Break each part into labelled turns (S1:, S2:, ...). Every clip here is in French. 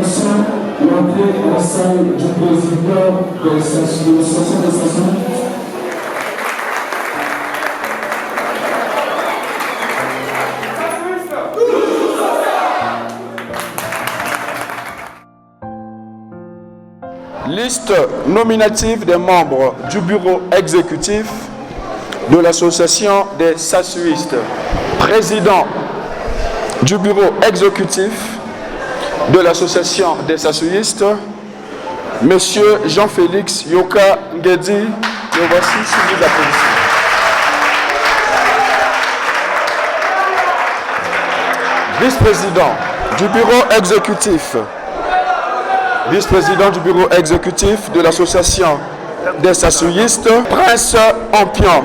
S1: acclamation l'entrée à la salle du président de l'association des stations.
S2: Liste nominative des membres du bureau exécutif de l'association des SASUistes. Président du bureau exécutif de l'association des SASUistes, Monsieur Jean-Félix Yoka Ngedi. Le voici, si vous applaudissez. Vice-président du bureau exécutif. Vice-président du bureau exécutif de l'association des SASUistes, Prince Ampion.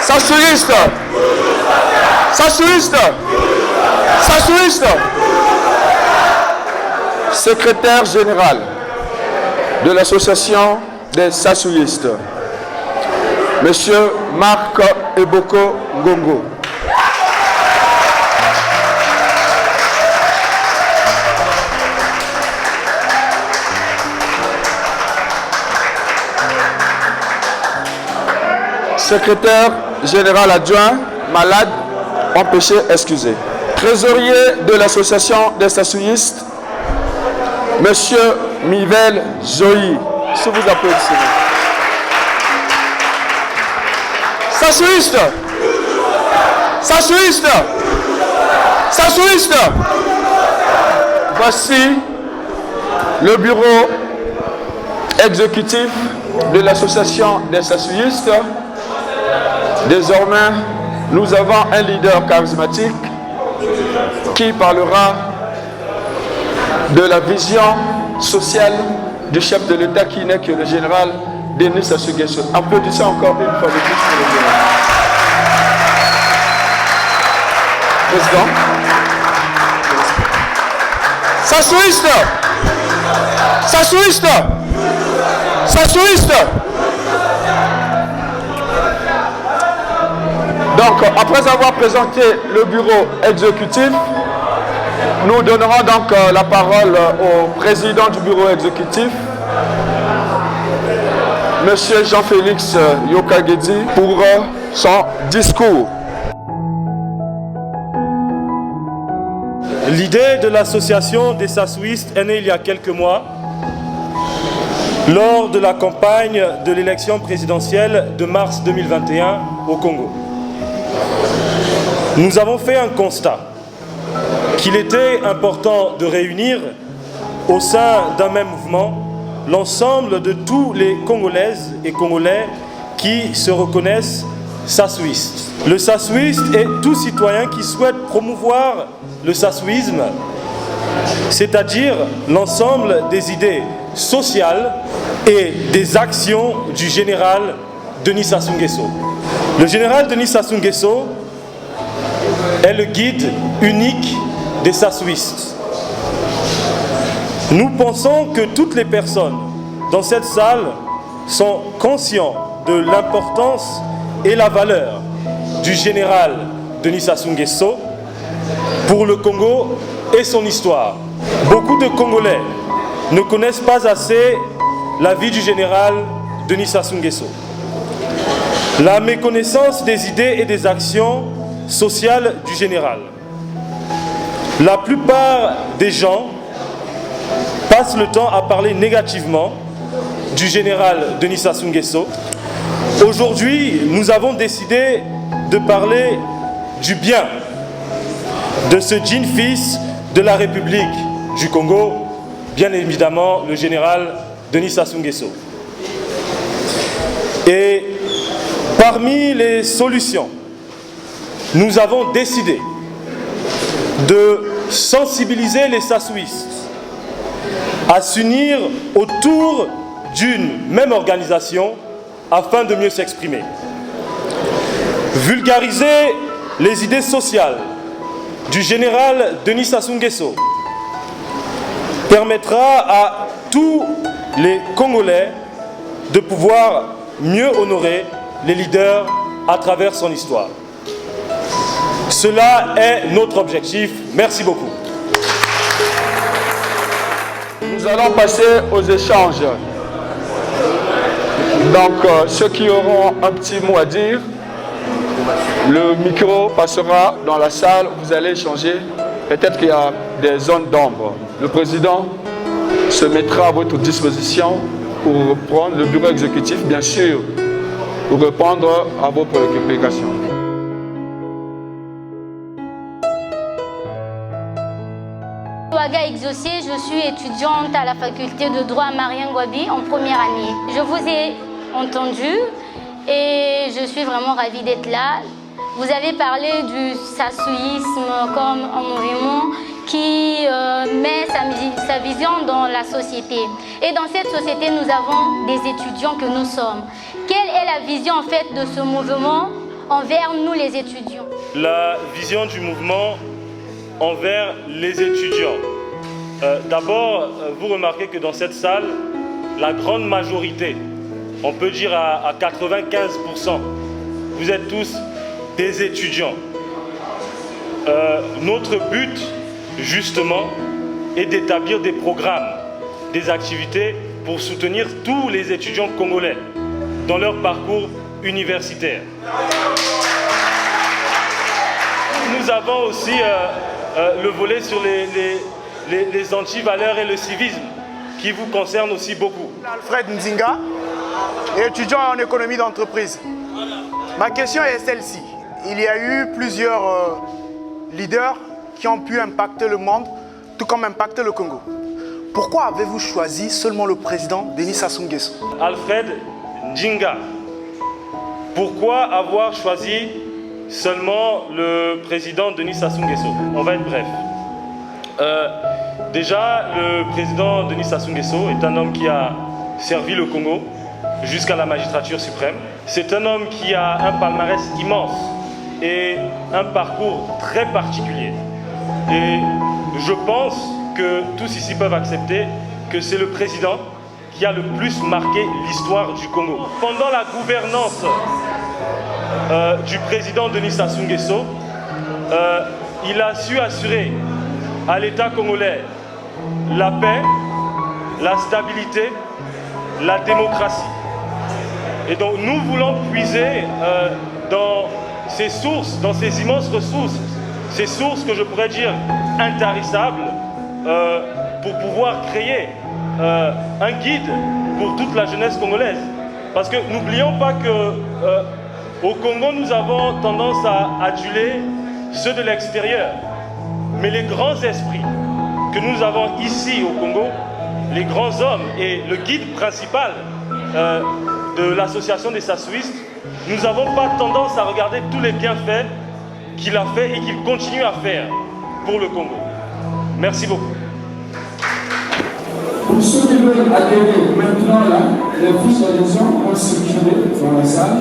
S2: SASUistes, SASUistes, SASUistes. Secrétaire général de l'association des SASUistes, Monsieur Marc Eboko Ngongo. Secrétaire général adjoint, malade, empêché, excusé. Trésorier de l'association des SASUistes, Monsieur Mivel Joyi. Si vous applaudissez. SASUistes, SASUistes, SASUistes. Voici le bureau exécutif de l'association des SASUistes. Désormais, nous avons un leader charismatique qui parlera de la vision sociale du chef de l'État qui n'est que le général Denis Sassou Nguesso. Applaudissez encore une fois de plus pour le général. Président. SASUistes, SASUistes, SASUistes. Donc, après avoir présenté le bureau exécutif, nous donnerons donc la parole au président du bureau exécutif, Monsieur Jean-Félix Yoka Ngedi, pour son discours.
S3: L'idée de l'association des SASUistes est née il y a quelques mois, lors de la campagne de l'élection présidentielle de mars 2021 au Congo. Nous avons fait un constat qu'il était important de réunir au sein d'un même mouvement l'ensemble de tous les Congolaises et Congolais qui se reconnaissent SASUistes. Le SASUiste est tout citoyen qui souhaite promouvoir le SASUisme, c'est-à-dire l'ensemble des idées sociales et des actions du général Denis Sassou Nguesso. Le général Denis Sassou Nguesso est le guide unique des SASUistes. Nous pensons que toutes les personnes dans cette salle sont conscients de l'importance et la valeur du général Denis Sassou Nguesso pour le Congo et son histoire. Beaucoup de Congolais ne connaissent pas assez la vie du général Denis Sassou Nguesso. La méconnaissance des idées et des actions sociales du général. La plupart des gens passent le temps à parler négativement du général Denis Sassou Nguesso. Aujourd'hui, nous avons décidé de parler du bien de ce digne fils de la République du Congo, bien évidemment le général Denis Sassou Nguesso. Et parmi les solutions, nous avons décidé de sensibiliser les SASUistes à s'unir autour d'une même organisation afin de mieux s'exprimer. Vulgariser les idées sociales du général Denis Sassou Nguesso permettra à tous les Congolais de pouvoir mieux honorer les leaders à travers son histoire. Cela est notre objectif. Merci beaucoup.
S2: Nous allons passer aux échanges. Donc, ceux qui auront un petit mot à dire, le micro passera dans la salle, vous allez échanger. Peut-être qu'il y a des zones d'ombre. Le président se mettra à votre disposition pour prendre le bureau exécutif, bien sûr, pour répondre à vos préoccupations.
S4: Ouaga Exaucé, je suis étudiante à la faculté de droit Marien Ngouabi en première année. Je vous ai entendu et je suis vraiment ravie d'être là. Vous avez parlé du sassouisme comme un mouvement qui met sa vision dans la société. Et dans cette société, nous avons des étudiants que nous sommes. Quelle est la vision en fait de ce mouvement envers nous les étudiants?
S3: La vision du mouvement envers les étudiants. D'abord, vous remarquez que dans cette salle, la grande majorité, on peut dire à 95%, vous êtes tous des étudiants. Notre but, justement, est d'établir des programmes, des activités pour soutenir tous les étudiants congolais dans leur parcours universitaire. Nous avons aussi le volet sur les antivaleurs et le civisme qui vous concerne aussi beaucoup.
S5: Alfred Nzinga, étudiant en économie d'entreprise. Ma question est celle-ci. Il y a eu plusieurs leaders qui ont pu impacter le monde, tout comme impacter le Congo. Pourquoi avez-vous choisi seulement le président Denis Sassou Nguesso?
S3: Alfred Nzinga. Pourquoi avoir choisi seulement le président Denis Sassou Nguesso? On va être bref. Déjà, le président Denis Sassou Nguesso est un homme qui a servi le Congo jusqu'à la magistrature suprême. C'est un homme qui a un palmarès immense et un parcours très particulier. Et je pense que tous ici peuvent accepter que c'est le président qui a le plus marqué l'histoire du Congo. Pendant la gouvernance du président Denis Sassou Nguesso, il a su assurer à l'État congolais la paix, la stabilité, la démocratie. Et donc nous voulons puiser dans ces sources, dans ces immenses ressources, ces sources que je pourrais dire intarissables, pour pouvoir créer un guide pour toute la jeunesse congolaise. Parce que n'oublions pas que au Congo, nous avons tendance à aduler ceux de l'extérieur. Mais les grands esprits que nous avons ici au Congo, les grands hommes et le guide principal de l'association des Sassouistes, nous n'avons pas tendance à regarder tous les bienfaits qu'il a fait et qu'il continue à faire pour le Congo. Merci beaucoup.
S1: Pour ceux qui veulent adhérer maintenant, là, les fiches d'adhésion vont circuler dans la salle.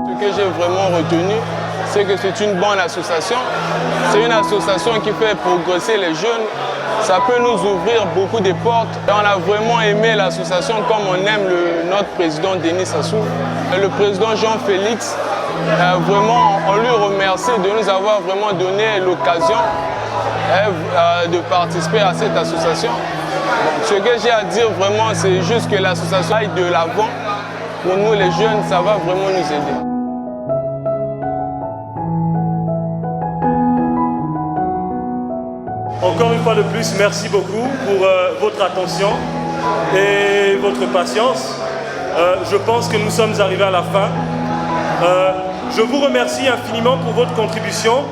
S6: Ce que j'ai vraiment retenu, c'est que c'est une bonne association. C'est une association qui fait progresser les jeunes. Ça peut nous ouvrir beaucoup de portes. Et on a vraiment aimé l'association comme on aime notre président Denis Sassou. Et le président Jean-Félix, vraiment, on lui remercie de nous avoir vraiment donné l'occasion de participer à cette association. Donc, ce que j'ai à dire vraiment, c'est juste que l'association aille de l'avant. Pour nous les jeunes, ça va vraiment nous aider.
S3: Encore une fois de plus, merci beaucoup pour votre attention et votre patience. Je pense que nous sommes arrivés à la fin. Je vous remercie infiniment pour votre contribution,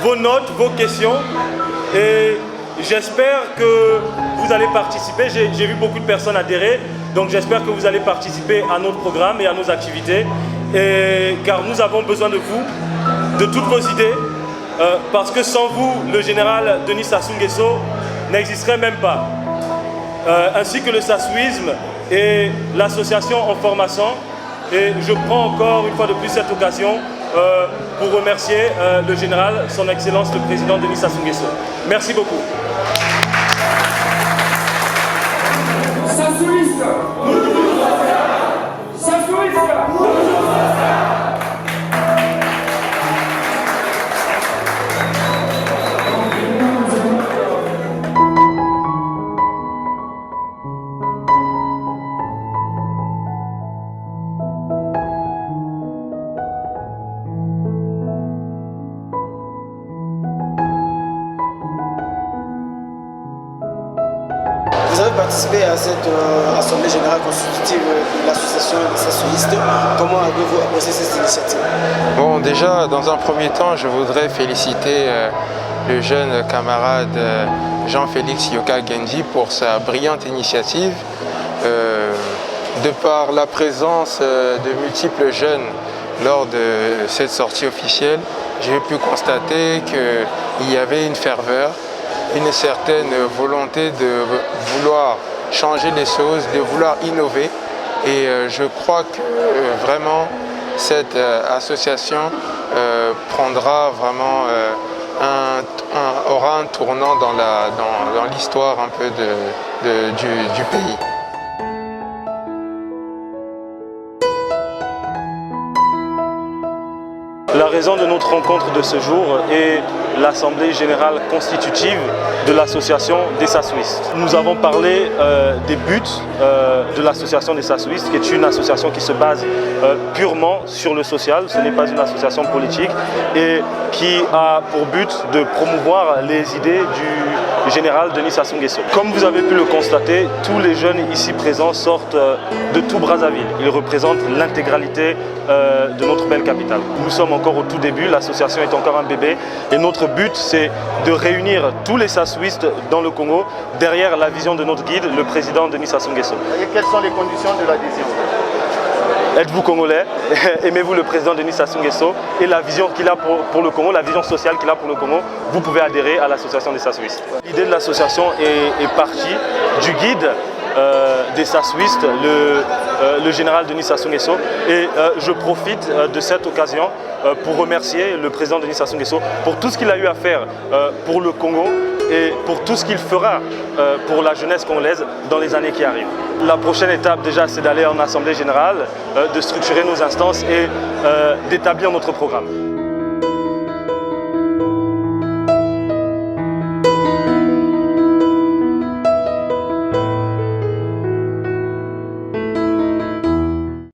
S3: vos notes, vos questions. Et j'espère que vous allez participer. J'ai vu beaucoup de personnes adhérer. Donc j'espère que vous allez participer à notre programme et à nos activités. Car nous avons besoin de vous, de toutes vos idées. Parce que sans vous, le général Denis Sassou Nguesso n'existerait même pas. Ainsi que le sassouisme et l'association en formation Et je prends encore une fois de plus cette occasion pour remercier le général, son Excellence le Président Denis Sassou Nguesso. Merci beaucoup.
S1: Sassouiste. Sassouiste.
S7: Vous avez participé à cette Assemblée Générale Constitutive de l'Association des Sassouistes. Comment avez-vous apprécié cette initiative?
S8: Bon, déjà, dans un premier temps, je voudrais féliciter le jeune camarade Jean-Félix Yoka Genji pour sa brillante initiative. De par la présence de multiples jeunes lors de cette sortie officielle, j'ai pu constater qu'il y avait une ferveur, une certaine volonté de vouloir changer les choses, de vouloir innover. Et je crois que vraiment cette association prendra vraiment aura un tournant dans l'histoire un peu du pays.
S3: La raison de notre rencontre de ce jour est l'Assemblée Générale Constitutive de l'Association des Sassouistes. Nous avons parlé des buts de l'Association des Sassouistes, qui est une association qui se base purement sur le social. Ce n'est pas une association politique et qui a pour but de promouvoir les idées du général Denis Sassou Nguesso. Comme vous avez pu le constater, tous les jeunes ici présents sortent de tout Brazzaville. Ils représentent l'intégralité de notre belle capitale. Nous sommes encore au tout début, l'association est encore un bébé et notre but c'est de réunir tous les Sassouistes dans le Congo derrière la vision de notre guide, le président Denis Sassou Nguesso.
S5: Et quelles sont les conditions de l'adhésion?
S3: Êtes-vous congolais? Aimez-vous le président Denis Sassou Nguesso et la vision qu'il a pour le Congo, la vision sociale qu'il a pour le Congo? Vous pouvez adhérer à l'association des Sassouistes. L'idée de l'association est partie du guide des Sassouistes, le général Denis Sassou Nguesso, et je profite de cette occasion pour remercier le président Denis Sassou Nguesso pour tout ce qu'il a eu à faire pour le Congo et pour tout ce qu'il fera pour la jeunesse congolaise dans les années qui arrivent. La prochaine étape déjà c'est d'aller en Assemblée Générale, de structurer nos instances et d'établir notre programme.